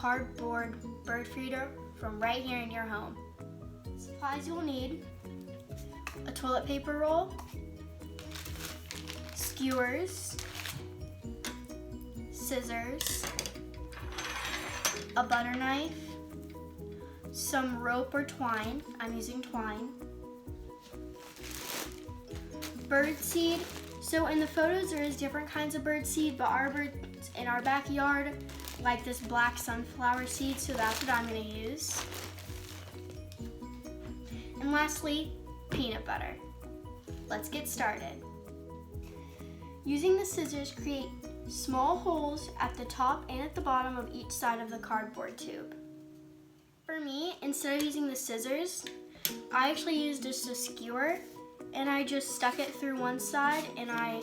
cardboard bird feeder from right here in your home. Supplies you'll need: a toilet paper roll, skewers, scissors, a butter knife, some rope or twine. I'm using twine. Bird seed. So in the photos there is different kinds of bird seed, but our birds in our backyard like this black sunflower seed, so that's what I'm going to use. And lastly, peanut butter. Let's get started. Using the scissors, create small holes at the top and at the bottom of each side of the cardboard tube. For me, instead of using the scissors, I actually used just a skewer, and I just stuck it through one side and I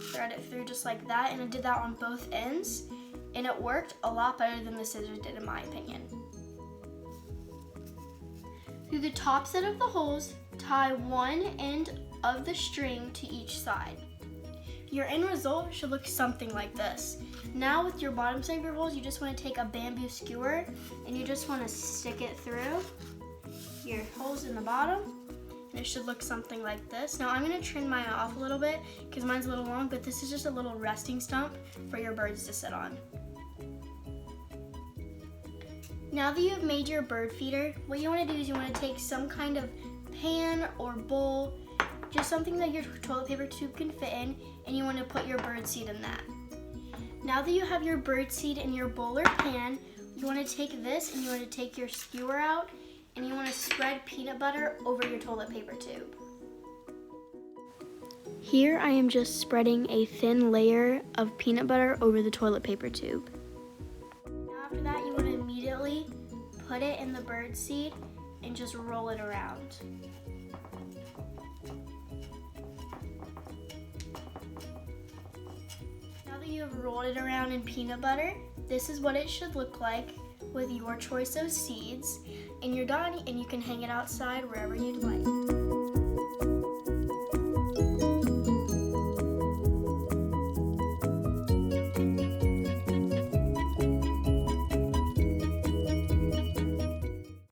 thread it through just like that, and I did that on both ends, and it worked a lot better than the scissors did in my opinion. Through the top set of the holes, tie one end of the string to each side. Your end result should look something like this. Now with your bottom side of your holes, you just want to take a bamboo skewer and you just want to stick it through your holes in the bottom, and it should look something like this. Now I'm going to trim mine off a little bit because mine's a little long, but this is just a little resting stump for your birds to sit on. Now that you have made your bird feeder, what you want to do is you want to take some kind of pan or bowl, just something that your toilet paper tube can fit in, and you want to put your bird seed in that. Now that you have your bird seed in your bowl or pan, you want to take this and you want to take your skewer out, and you want to spread peanut butter over your toilet paper tube. Here I am just spreading a thin layer of peanut butter over the toilet paper tube. Now after that, you want to immediately put it in the bird seed and just roll it around. Now that you have rolled it around in peanut butter, this is what it should look like with your choice of seeds, and you're done, and you can hang it outside wherever you'd like.